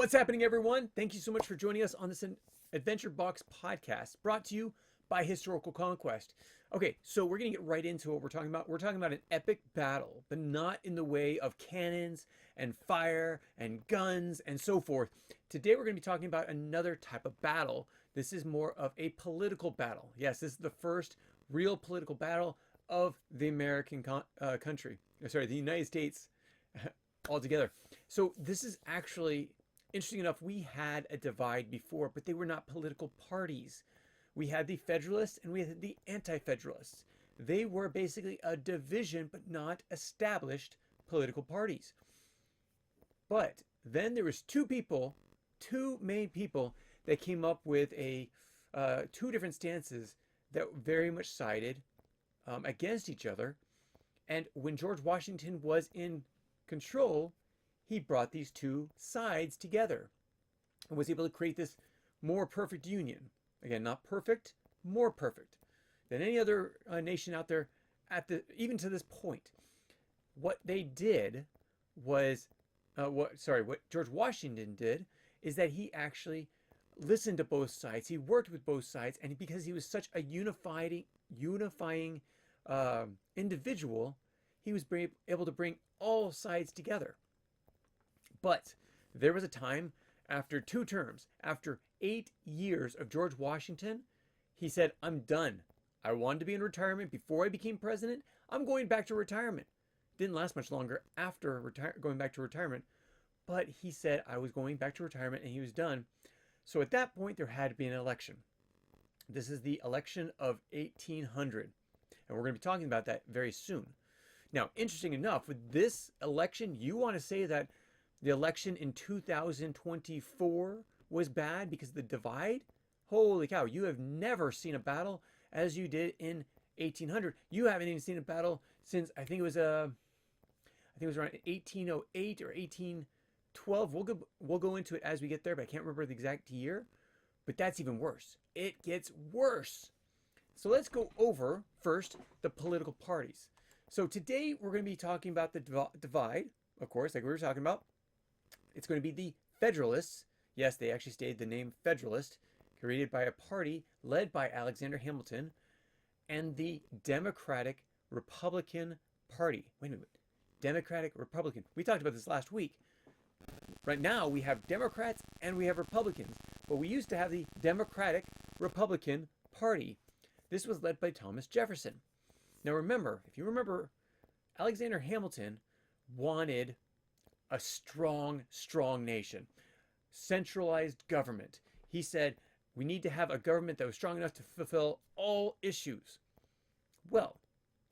What's happening, everyone? Thank you so much for joining us on this Adventure Box podcast brought to you by Historical Conquest. Okay, so we're going to get right into what we're talking about. We're talking about an epic battle, but not in the way of cannons and fire and guns and so forth. Today, we're going to be talking about another type of battle. This is more of a political battle. Yes, this is the first real political battle of the American country. Sorry, the United States altogether. So this is actually, interesting enough, we had a divide before, but they were not political parties. We had the Federalists and we had the Anti-Federalists. They were basically a division, but not established political parties. But then there was two main people that came up with two different stances that very much sided against each other. And when George Washington was in control, he brought these two sides together and was able to create this more perfect union. Again, not perfect, more perfect than any other nation out there even to this point. What they did was, what George Washington did is that he actually listened to both sides. He worked with both sides, and because he was such a unifying individual, he was able to bring all sides together. But there was a time after 2 terms, after 8 years of George Washington, he said, I'm done. I wanted to be in retirement before I became president. I'm going back to retirement. Didn't last much longer after going back to retirement, but he said I was going back to retirement and he was done. So at that point, there had to be an election. This is the election of 1800, and we're going to be talking about that very soon. Now, interesting enough, with this election, you want to say that the election in 2024 was bad because of the divide? Holy cow, you have never seen a battle as you did in 1800. You haven't even seen a battle since I think it was around 1808 or 1812. We'll go into it as we get there, but I can't remember the exact year. But that's even worse. It gets worse. So let's go over first the political parties. So today we're going to be talking about the divide, of course, like we were talking about. It's going to be the Federalists. Yes, they actually stated the name Federalist, created by a party led by Alexander Hamilton, and the Democratic Republican Party. Wait a minute. Democratic Republican. We talked about this last week. Right now we have Democrats and we have Republicans, but we used to have the Democratic Republican Party. This was led by Thomas Jefferson. Now remember, if you remember, Alexander Hamilton wanted a strong nation, centralized government. He said, we need to have a government that was strong enough to fulfill all issues. Well,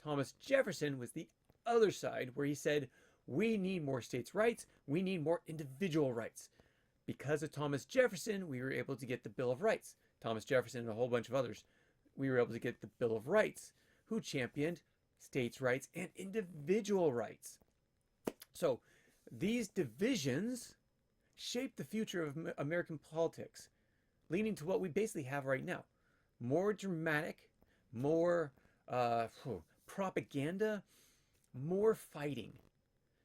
Thomas Jefferson was the other side where he said, we need more states' rights, we need more individual rights. Because of Thomas Jefferson, we were able to get the Bill of Rights. Thomas Jefferson and a whole bunch of others, we were able to get the Bill of Rights, who championed states' rights and individual rights. So these divisions shaped the future of American politics, leading to what we basically have right now. More dramatic, more propaganda, more fighting.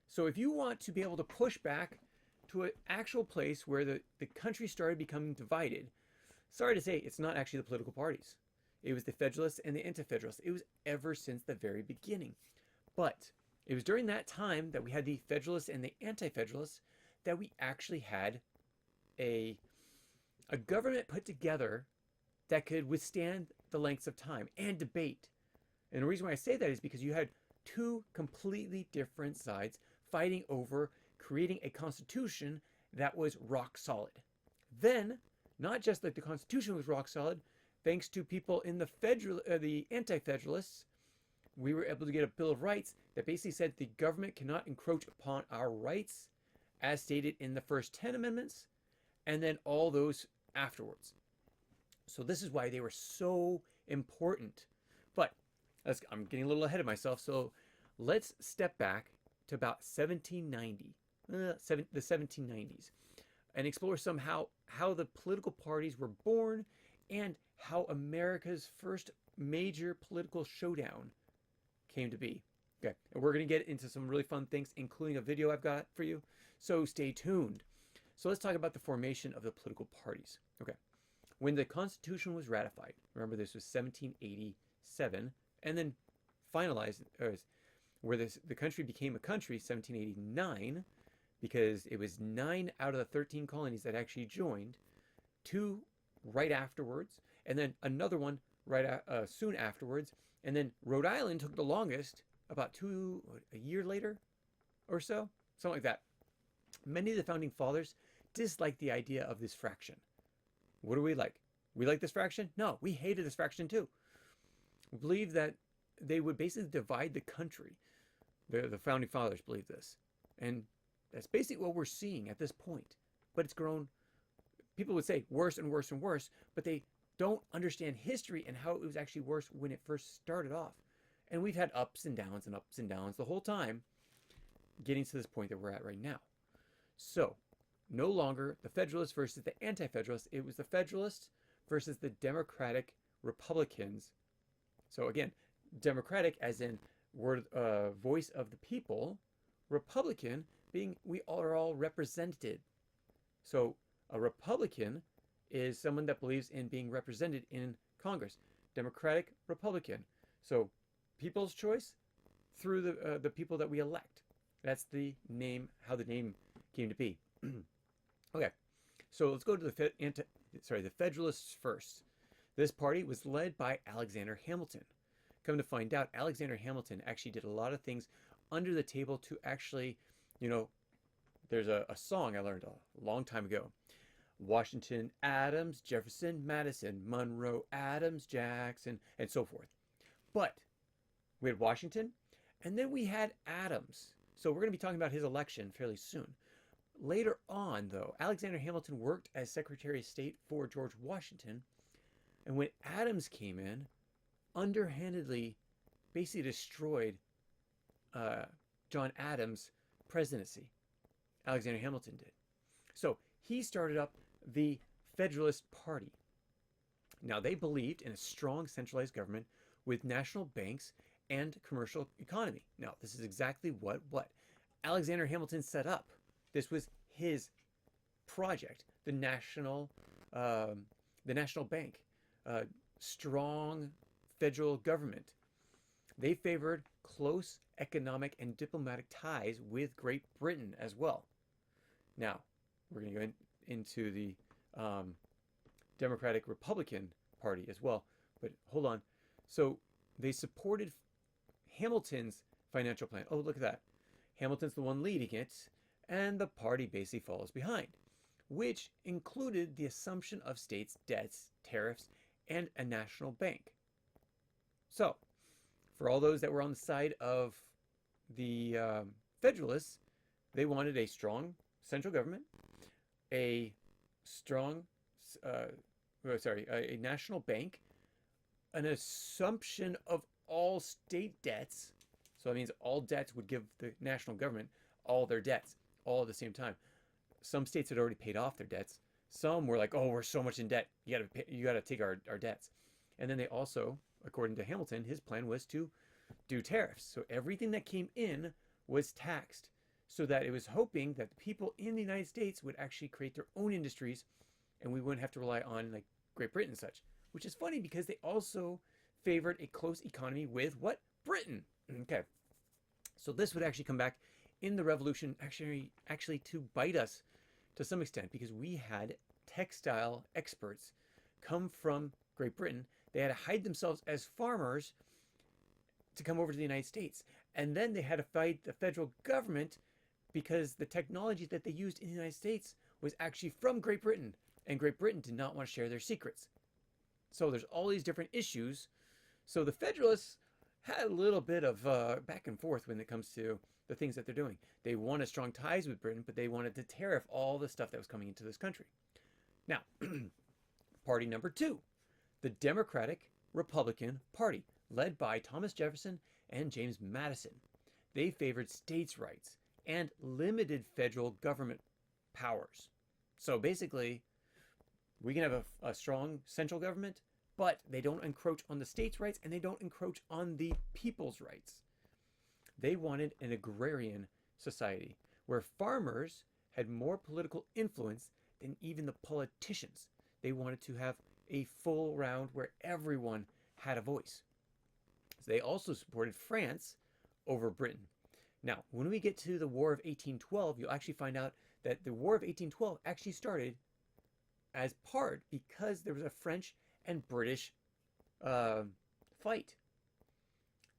So if you want to be able to push back to an actual place where the country started becoming divided, sorry to say, it's not actually the political parties. It was the Federalists and the Anti-Federalists. It was ever since the very beginning. But it was during that time that we had the Federalists and the Anti-Federalists that we actually had a government put together that could withstand the lengths of time and debate. And the reason why I say that is because you had two completely different sides fighting over creating a constitution that was rock solid. Then, not just that the Constitution was rock solid, thanks to people in the Anti-Federalists, we were able to get a Bill of Rights that basically said the government cannot encroach upon our rights, as stated in the first 10 amendments, and then all those afterwards. So this is why they were so important. But I'm getting a little ahead of myself, so let's step back to about 1790, the 1790s, and explore somehow how the political parties were born and how America's first major political showdown came to be. Okay, and we're going to get into some really fun things, including a video I've got for you, so stay tuned. So let's talk about the formation of the political parties. Okay. When the Constitution was ratified, remember this was 1787, and then finalized, where the country became a country, 1789, because it was 9 out of the 13 colonies that actually joined, 2 right afterwards, and then another one soon afterwards, and then Rhode Island took the longest, about a year later or so, something like that. Many of the founding fathers disliked the idea of this fraction. What do we like? We like this fraction? No, we hated this fraction too. We believed that they would basically divide the country. The founding fathers believed this. And that's basically what we're seeing at this point. But it's grown, people would say, worse and worse and worse, but they don't understand history and how it was actually worse when it first started off. And we've had ups and downs the whole time, getting to this point that we're at right now. So, no longer the Federalists versus the Anti-Federalists. It was the Federalists versus the Democratic Republicans. So again, Democratic as in voice of the people. Republican being we are all represented. So a Republican is someone that believes in being represented in Congress. Democratic Republican. So people's choice through the people that we elect. That's the name, how the name came to be. Okay, so let's go to the Federalists first. This party was led by Alexander Hamilton. Come to find out, Alexander Hamilton actually did a lot of things under the table to actually, there's a song I learned a long time ago. Washington, Adams, Jefferson, Madison, Monroe, Adams, Jackson, and so forth. But we had Washington, and then we had Adams. So we're going to be talking about his election fairly soon. Later on, though, Alexander Hamilton worked as Secretary of State for George Washington. And when Adams came in, underhandedly basically destroyed John Adams' presidency. Alexander Hamilton did. So he started up the Federalist Party. Now, they believed in a strong centralized government with national banks and commercial economy. Now, this is exactly what Alexander Hamilton set up. This was his project, the national bank, strong federal government. They favored close economic and diplomatic ties with Great Britain as well. Now, we're going to go into the Democratic Republican Party as well, but hold on. So they supported Hamilton's financial plan. Oh, look at that. Hamilton's the one leading it, and the party basically follows behind, which included the assumption of states' debts, tariffs, and a national bank. So, for all those that were on the side of the Federalists, they wanted a strong central government, a strong, a national bank, an assumption of all state debts. So that means all debts would give the national government all their debts all at the same time. Some states had already paid off their debts. Some were like, oh, we're so much in debt. You got to take our debts. And then they also, according to Hamilton, his plan was to do tariffs. So everything that came in was taxed, so that it was hoping that the people in the United States would actually create their own industries and we wouldn't have to rely on like Great Britain and such, which is funny because they also favored a close economy with what? Britain. Okay. So this would actually come back in the revolution actually to bite us to some extent, because we had textile experts come from Great Britain. They had to hide themselves as farmers to come over to the United States. And then they had to fight the federal government because the technology that they used in the United States was actually from Great Britain. And Great Britain did not want to share their secrets. So there's all these different issues. So the Federalists had a little bit of back and forth when it comes to the things that they're doing. They wanted strong ties with Britain, but they wanted to tariff all the stuff that was coming into this country. Now, party number 2, the Democratic Republican Party, led by Thomas Jefferson and James Madison. They favored states' rights and limited federal government powers. So basically, we can have a strong central government, but they don't encroach on the states' rights and they don't encroach on the people's rights. They wanted an agrarian society where farmers had more political influence than even the politicians. They wanted to have a full round where everyone had a voice. So they also supported France over Britain. Now, when we get to the War of 1812, you'll actually find out that the War of 1812 actually started as part because there was a French and British fight.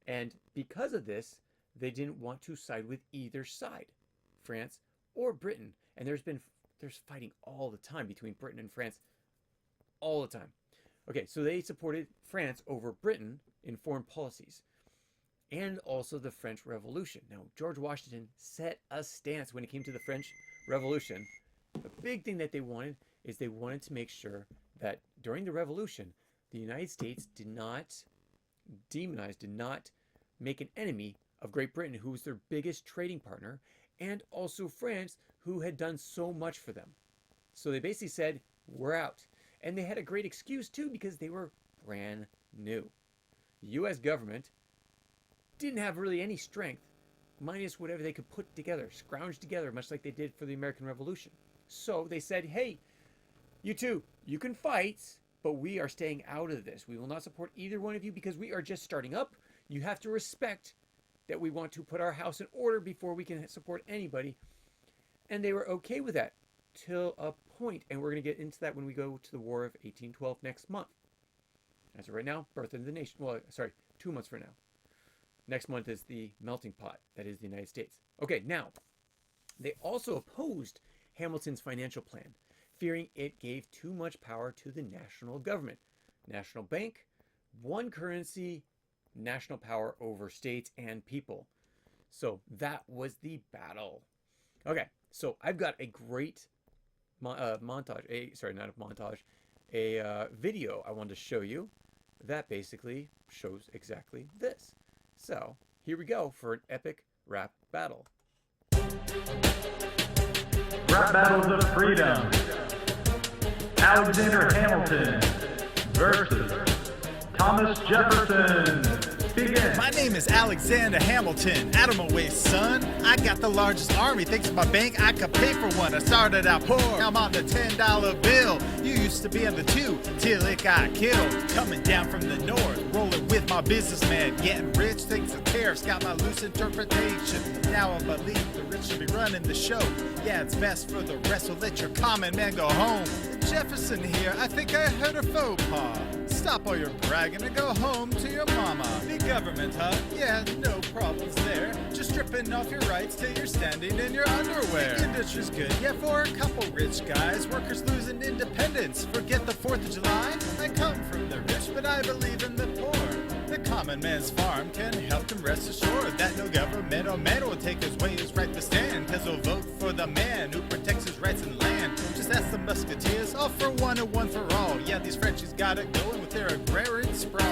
And because of this, they didn't want to side with either side, France or Britain. And there's fighting all the time between Britain and France, all the time. Okay, so they supported France over Britain in foreign policies and also the French Revolution. Now, George Washington set a stance when it came to the French Revolution. The big thing that they wanted is they wanted to make sure that during the Revolution, the United States did not demonize, did not make an enemy of Great Britain, who was their biggest trading partner, and also France, who had done so much for them. So they basically said, we're out. And they had a great excuse too, because they were brand new. The US government didn't have really any strength, minus whatever they could put together, scrounge together, much like they did for the American Revolution. So they said, hey, you two, you can fight, but we are staying out of this. We will not support either one of you because we are just starting up. You have to respect that we want to put our house in order before we can support anybody. And they were okay with that till a point, and we're going to get into that when we go to the War of 1812 next month. As of right now, birth of the nation. Well, sorry, 2 months from now. Next month is the melting pot, that is the United States. Okay, now, they also opposed Hamilton's financial plan, fearing it gave too much power to the national government. National bank, one currency, national power over states and people. So that was the battle. Okay, so I've got a great video I wanted to show you that basically shows exactly this. So here we go for an epic rap battle. Rap battles of freedom. Alexander Hamilton versus Thomas Jefferson. Begin. My name is Alexander Hamilton, out of my way, son. I got the largest army, thanks to my bank, I could pay for one. I started out poor, now I'm on the $10 bill. You used to be on the 2 till it got killed. Coming down from the north, rolling with my businessman. Getting rich thanks to tariffs, got my loose interpretation. Now I believe the rich should be running the show. Yeah, it's best for the rest, so let your common man go home. Jefferson here, I think I heard a faux pas. Stop all your bragging and go home to your mama. Big government, huh? Yeah, no problems there. Just stripping off your rights till you're standing in your underwear. The industry's good, yeah, for a couple rich guys. Workers losing independence. Forget the 4th of July. I come from the rich, but I believe in the poor. The common man's farm can help him rest assured that no governmental man will take his way his right to stand. Cause he'll vote for the man who protects his rights and land. Just ask the musketeers, all for one and one for all. Yeah, these Frenchies got it going with their agrarian sprawl.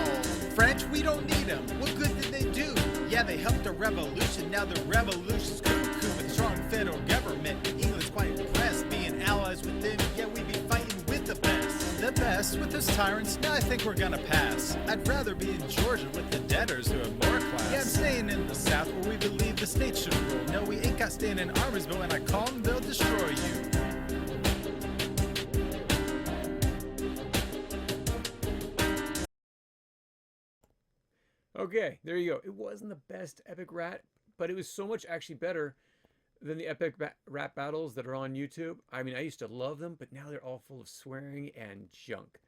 French, we don't need them. What good did they do? Yeah, they helped the revolution. Now the revolution's cuckoo with a strong federal government. England's quite impressed being allies with them. Yeah, we be fighting with the best. The best with those tyrants. Now I think we're gonna pass. I'd rather be in Georgia with the debtors who have more class. Yeah, I'm staying in the South where we believe the state should rule. No, we ain't got standing armies, but when I call them, they'll destroy you. Okay, there you go. It wasn't the best epic rap, but it was so much actually better than the epic rap battles that are on YouTube. I mean, I used to love them, but now they're all full of swearing and junk.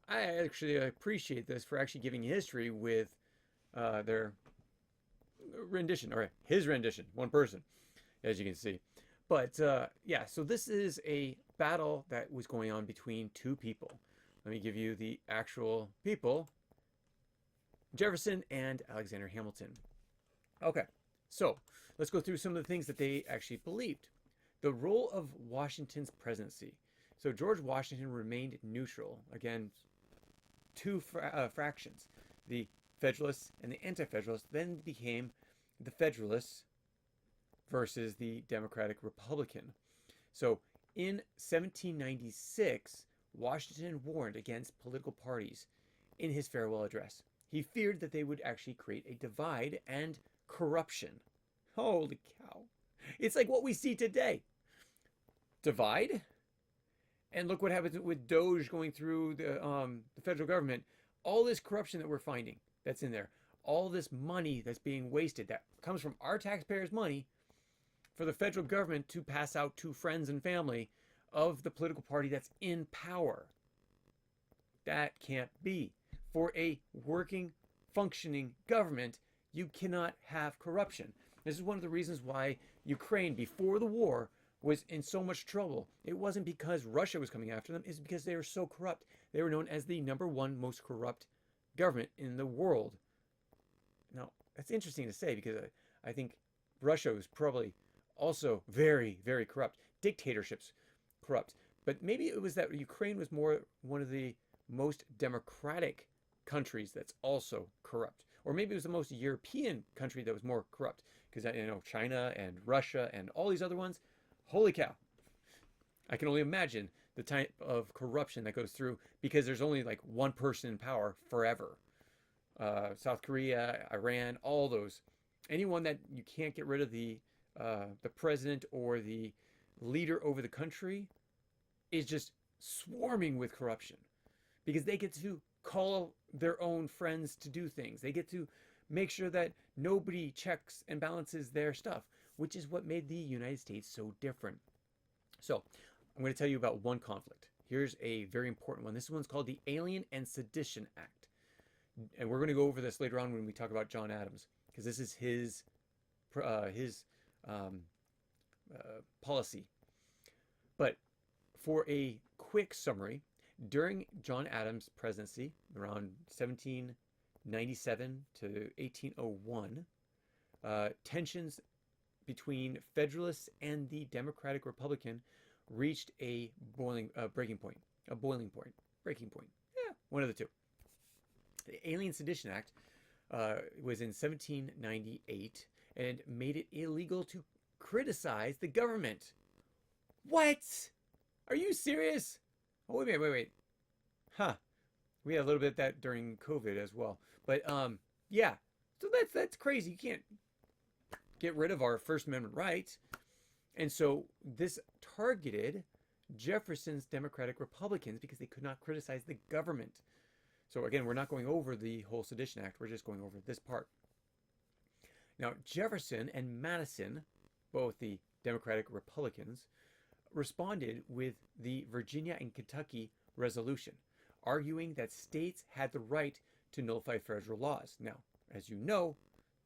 I actually appreciate this for actually giving history with their rendition, or his rendition, one person, as you can see. But yeah, so this is a battle that was going on between two people. Let me give you the actual people. Jefferson and Alexander Hamilton. Okay, so let's go through some of the things that they actually believed. The role of Washington's presidency. So George Washington remained neutral. Again, two fractions. The Federalists and the Anti-Federalists then became the Federalists versus the Democratic Republican. So in 1796, Washington warned against political parties in his farewell address. He feared that they would actually create a divide and corruption. Holy cow. It's like what we see today. divide. And look what happens with Doge going through the federal government. All this corruption that we're finding that's in there, all this money that's being wasted that comes from our taxpayers' money for the federal government to pass out to friends and family of the political party that's in power. That can't be. For a working, functioning government, you cannot have corruption. This is one of the reasons why Ukraine, before the war, was in so much trouble. It wasn't because Russia was coming after them, it's because they were so corrupt. They were known as the #1 most corrupt government in the world. Now, that's interesting to say because I think Russia was probably also very, very corrupt. Dictatorships corrupt. But maybe it was that Ukraine was more one of the most democratic countries that's also corrupt. Or maybe it was the most European country that was more corrupt. Because, China and Russia and all these other ones, holy cow. I can only imagine the type of corruption that goes through because there's only like one person in power forever. South Korea, Iran, all those. Anyone that you can't get rid of the president or the leader over the country is just swarming with corruption because they get to call their own friends to do things. They get to make sure that nobody checks and balances their stuff, which is what made the United States so different. So I'm going to tell you about one conflict. Here's a very important one. This one's called the Alien and Sedition Act. And we're going to go over this later on when we talk about John Adams, because this is his policy. But for a quick summary, during John Adams' presidency, around 1797 to 1801, tensions between Federalists and the Democratic Republican reached a breaking point. Yeah, one of the two. The Alien Sedition Act was in 1798 and made it illegal to criticize the government. What? Are you serious? Oh, wait. Huh. We had a little bit of that during COVID as well. But yeah. So that's crazy. You can't get rid of our First Amendment rights. And so this targeted Jefferson's Democratic Republicans because they could not criticize the government. So again, we're not going over the whole Sedition Act. We're just going over this part. Now, Jefferson and Madison, both the Democratic Republicans, responded with the Virginia and Kentucky resolution, arguing that states had the right to nullify federal laws. Now, as you know,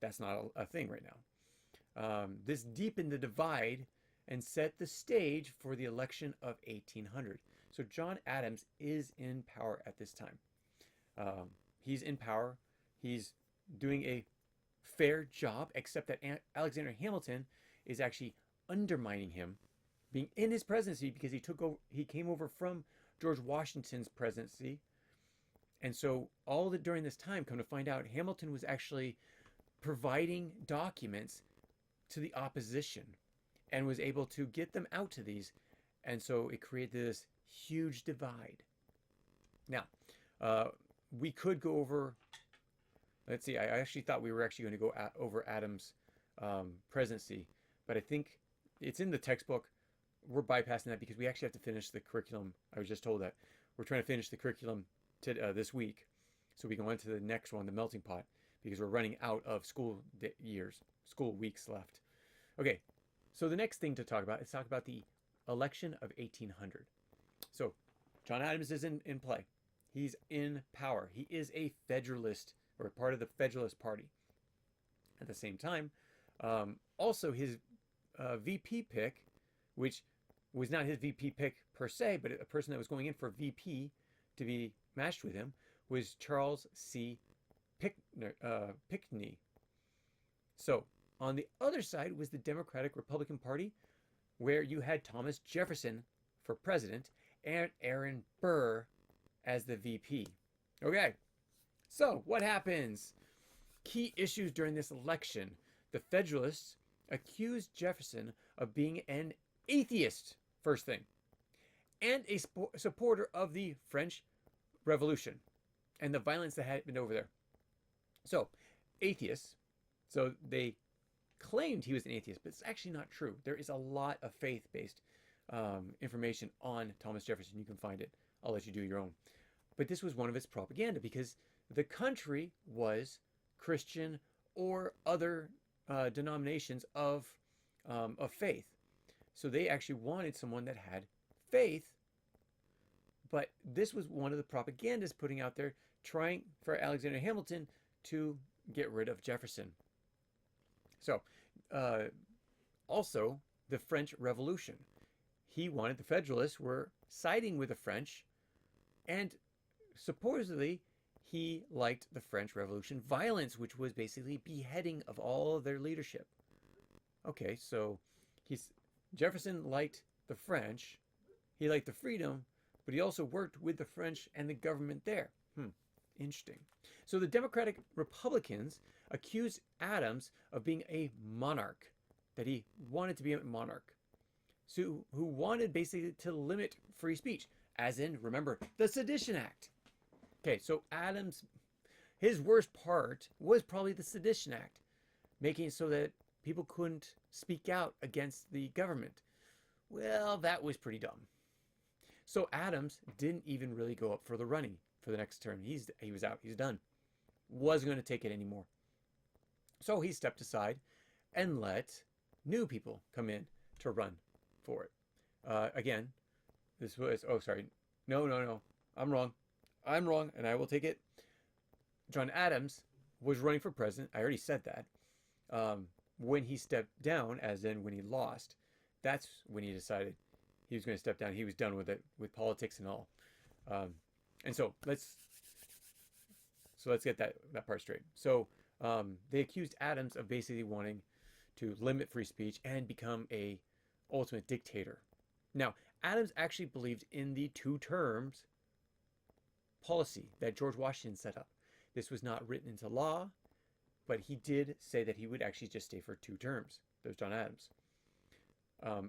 that's not a thing right now. This deepened the divide and set the stage for the election of 1800. So John Adams is in power at this time. He's in power. He's doing a fair job, except that Alexander Hamilton is actually undermining him, being in his presidency because he came over from George Washington's presidency. And so during this time, come to find out, Hamilton was actually providing documents to the opposition and was able to get them out to these. And so it created this huge divide. Now, we could go over, let's see, I actually thought we were actually going to go over Adams' presidency, but I think it's in the textbook. We're bypassing that because we actually have to finish the curriculum. I was just told that we're trying to finish the curriculum this week so we can go into the next one, the melting pot, because we're running out of school weeks left. Okay, so the next thing to talk about is the election of 1800. So John Adams is in play. He's in power. He is a Federalist or part of the Federalist Party. At the same time, also his VP pick, which was not his VP pick per se, but a person that was going in for VP to be matched with him, was Charles C. Pinckney. So on the other side was the Democratic Republican Party, where you had Thomas Jefferson for president and Aaron Burr as the VP. Okay, so what happens? Key issues during this election. The Federalists accused Jefferson of being an atheist, first thing, and a supporter of the French Revolution and the violence that had been over there. So, atheists, so they claimed he was an atheist, but it's actually not true. There is a lot of faith-based information on Thomas Jefferson. You can find it. I'll let you do your own. But this was one of its propaganda because the country was Christian or other denominations of faith. So they actually wanted someone that had faith. But this was one of the propagandists putting out there, trying for Alexander Hamilton to get rid of Jefferson. So, also the French Revolution. He wanted, the Federalists were siding with the French, and supposedly he liked the French Revolution violence, which was basically beheading of all of their leadership. Okay, so Jefferson liked the French, he liked the freedom, but he also worked with the French and the government there. Interesting. So the Democratic Republicans accused Adams of being a monarch, that he wanted to be a monarch, so who wanted basically to limit free speech, as in, remember, the Sedition Act. Okay, so Adams, his worst part was probably the Sedition Act, making it so that people couldn't speak out against the government. Well, that was pretty dumb. So Adams didn't even really go up for the running for the next term. He was out. He's done. Wasn't going to take it anymore. So he stepped aside and let new people come in to run for it. Again, this was, no. I'm wrong, and I will take it. John Adams was running for president. I already said that. When he stepped down, as in when he lost, that's when he decided he was going to step down. He was done with it, with politics and all. And so let's get that part straight. So they accused Adams of basically wanting to limit free speech and become a ultimate dictator. Now, Adams actually believed in the 2 terms policy that George Washington set up. This was not written into law, but he did say that he would actually just stay for 2 terms. There's John Adams.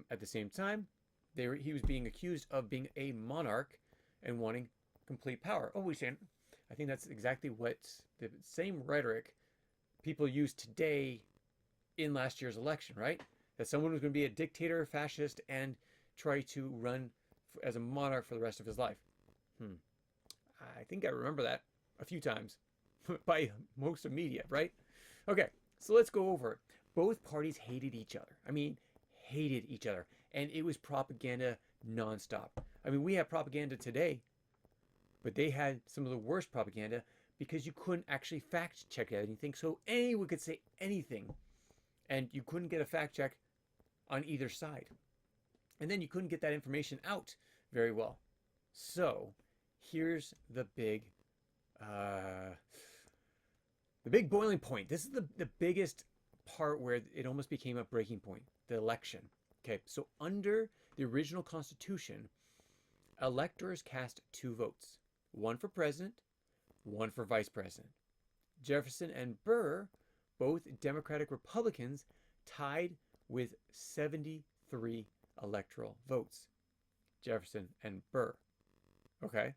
At the same time, he was being accused of being a monarch and wanting complete power. Oh, I think that's exactly what the same rhetoric people use today in last year's election, right? That someone was going to be a dictator, fascist, and try to run as a monarch for the rest of his life. I think I remember that a few times by most of media, right? Okay, so let's go over it. Both parties hated each other. I mean, hated each other. And it was propaganda nonstop. I mean, we have propaganda today, but they had some of the worst propaganda because you couldn't actually fact check anything. So anyone could say anything, and you couldn't get a fact check on either side. And then you couldn't get that information out very well. So here's the big boiling point. This is the biggest part where it almost became a breaking point, the election. Okay, so under the original Constitution, electors cast 2 votes, one for president, one for vice president. Jefferson and Burr, both Democratic Republicans, tied with 73 electoral votes. Jefferson and Burr. Okay,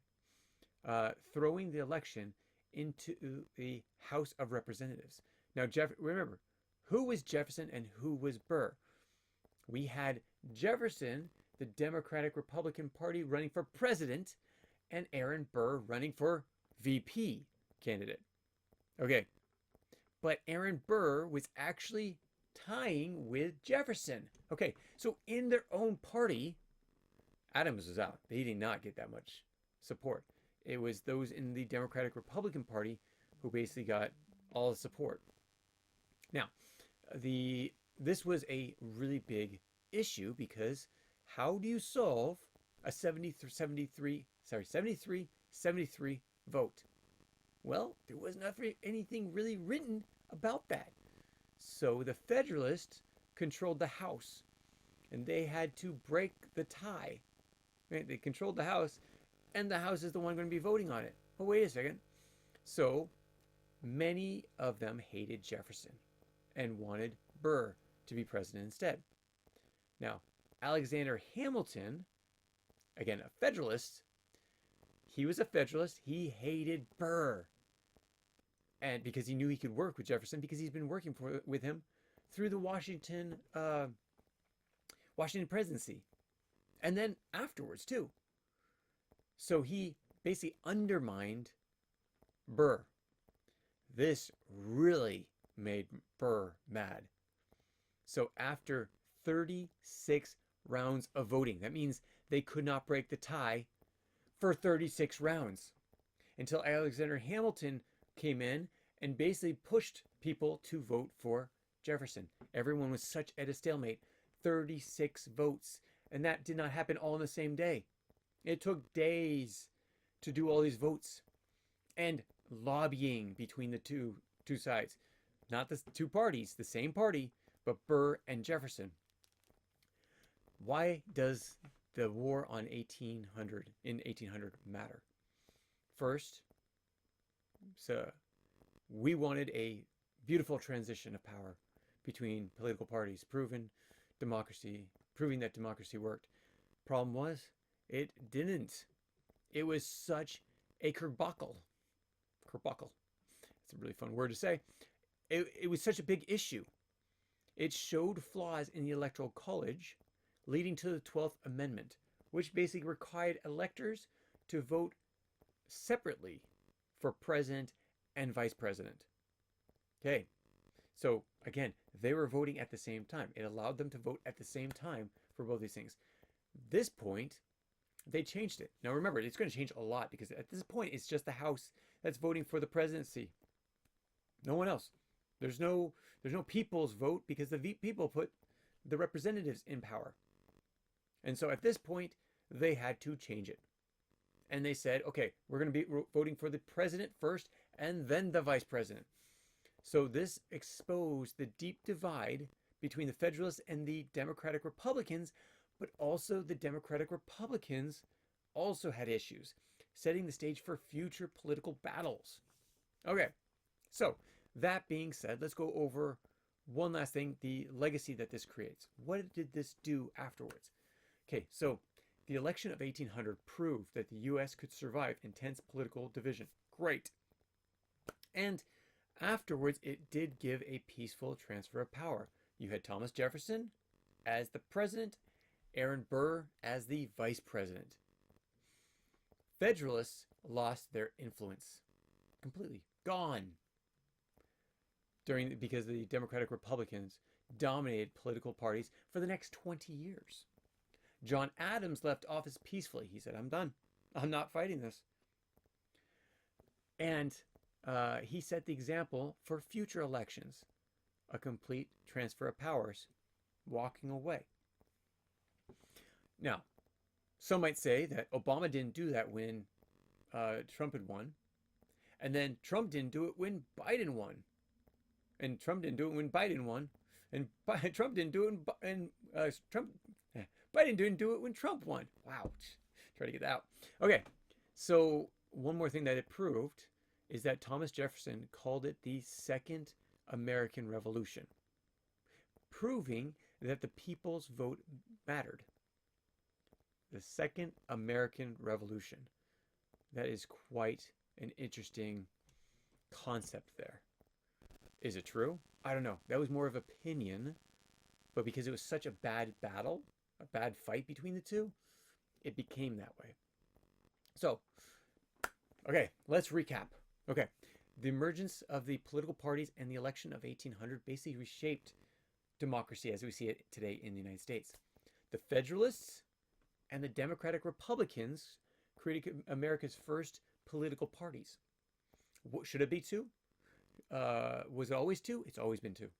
throwing the election into the House of Representatives. Now, remember, who was Jefferson and who was Burr? We had Jefferson, the Democratic Republican Party, running for president, and Aaron Burr running for VP candidate. Okay, but Aaron Burr was actually tying with Jefferson. Okay, so in their own party, Adams was out. He did not get that much support. It was those in the Democratic Republican Party who basically got all the support. Now, this was a really big issue because how do you solve a 73 vote? Well, there was not anything really written about that. So the Federalists controlled the House, and they had to break the tie. Right? They controlled the House, and the House is the one going to be voting on it. Oh, wait a second. So many of them hated Jefferson and wanted Burr to be president instead. Now, Alexander Hamilton, again, a Federalist, he was a Federalist. He hated Burr. And because he knew he could work with Jefferson, because he's been working with him through the Washington presidency And then afterwards, too. So he basically undermined Burr. This really made Burr mad. So after 36 rounds of voting, that means they could not break the tie for 36 rounds until Alexander Hamilton came in and basically pushed people to vote for Jefferson. Everyone was such at a stalemate. 36 votes. And that did not happen all in the same day. It took days to do all these votes. And lobbying between the two sides. Not the two parties, the same party, but Burr and Jefferson. Why does the war in 1800 matter? First, so we wanted a beautiful transition of power between political parties, proving that democracy worked. Problem was, it didn't. It was such a kerbuckle. It's a really fun word to say. It was such a big issue. It showed flaws in the Electoral College, leading to the 12th Amendment, which basically required electors to vote separately for president and vice president. Okay, so again, they were voting at the same time. It allowed them to vote at the same time for both these things. This point, they changed it. Now remember, it's going to change a lot because at this point, it's just the House that's voting for the presidency. No one else. There's no people's vote because the people put the representatives in power. And so at this point, they had to change it. And they said, okay, we're going to be voting for the president first and then the vice president. So this exposed the deep divide between the Federalists and the Democratic Republicans, but also the Democratic Republicans also had issues, setting the stage for future political battles. Okay, so that being said, let's go over one last thing, the legacy that this creates. What did this do afterwards? Okay, so the election of 1800 proved that the U.S. could survive intense political division. Great. And afterwards, it did give a peaceful transfer of power. You had Thomas Jefferson as the president, Aaron Burr as the vice president. Federalists lost their influence completely, gone, because the Democratic Republicans dominated political parties for the next 20 years. John Adams left office peacefully. He said, I'm done. I'm not fighting this. And he set the example for future elections, a complete transfer of powers, walking away. Now, some might say that Obama didn't do that when Trump had won, and then Trump didn't do it when Biden won, and Trump didn't do it when Biden won, and Trump didn't do it when Biden didn't do it when Trump won. Wow, try to get that out. Okay, so one more thing that it proved is that Thomas Jefferson called it the Second American Revolution, proving that the people's vote mattered. The Second American Revolution. That is quite an interesting concept there. Is it true? I don't know. That was more of opinion, but because it was such a bad battle, a bad fight between the two, it became that way. So, okay, let's recap. Okay, the emergence of the political parties and the election of 1800 basically reshaped democracy as we see it today in the United States. The Federalists and the Democratic Republicans created America's first political parties. What, should it be two? Was it always two? It's always been two.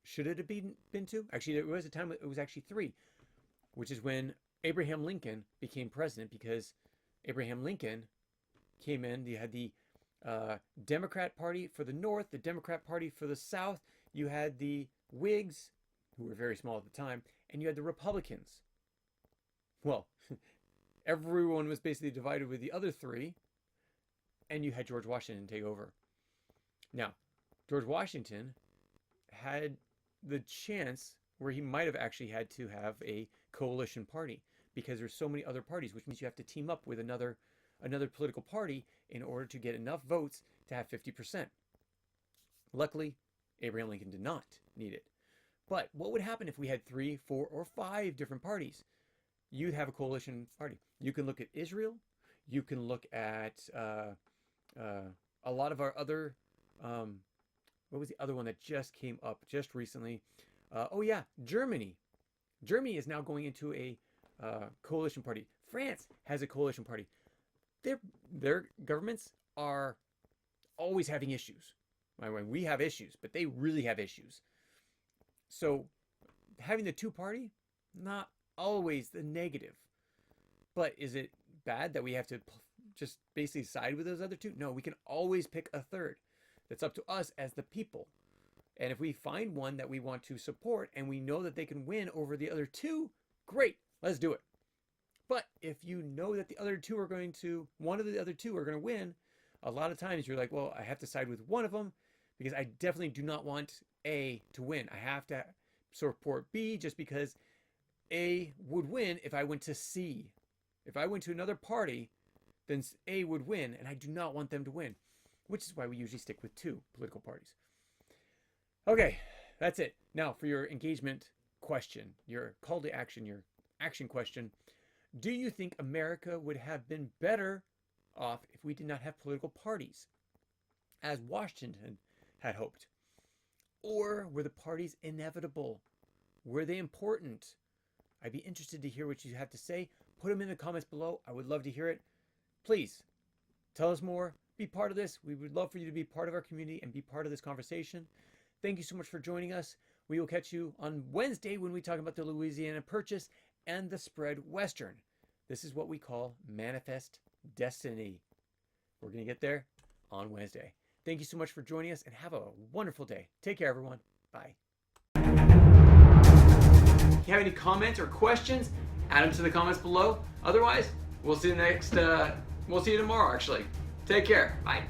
Should it have been two? Actually, there was a time it was actually three, which is when Abraham Lincoln became president, because Abraham Lincoln came in. You had the Democrat Party for the North, the Democrat Party for the South. You had the Whigs, who were very small at the time, and you had the Republicans. Well, everyone was basically divided with the other three, and you had George Washington take over. Now, George Washington had the chance where he might have actually had to have a coalition party, because there's so many other parties, which means you have to team up with another political party in order to get enough votes to have 50%. Luckily, Abraham Lincoln did not need it. But what would happen if we had 3, 4, or 5 different parties? you have a coalition party. You can look at Israel. You can look at a lot of our other, what was the other one that just came up just recently? Oh yeah, Germany. Germany is now going into a coalition party. France has a coalition party. Their governments are always having issues. We have issues, but they really have issues. So having the two-party, not always the negative. But is it bad that we have to just basically side with those other two? No, we can always pick a third. That's up to us as the people. And if we find one that we want to support and we know that they can win over the other two, great, let's do it. But if you know that one of the other two are going to win, a lot of times you're like, well, I have to side with one of them because I definitely do not want A to win. I have to support B just because A would win if I went to C. If I went to another party, then A would win, and I do not want them to win, which is why we usually stick with two political parties. Okay, that's it. Now for your engagement question, your call to action, your action question. Do you think America would have been better off if we did not have political parties, as Washington had hoped? Or were the parties inevitable? Were they important? I'd be interested to hear what you have to say. Put them in the comments below. I would love to hear it. Please tell us more. Be part of this. We would love for you to be part of our community and be part of this conversation. Thank you so much for joining us. We will catch you on Wednesday when we talk about the Louisiana Purchase and the spread Western. This is what we call manifest destiny. We're going to get there on Wednesday. Thank you so much for joining us and have a wonderful day. Take care, everyone. Bye. If you have any comments or questions, add them to the comments below. Otherwise, we'll see you tomorrow, actually. Take care. Bye.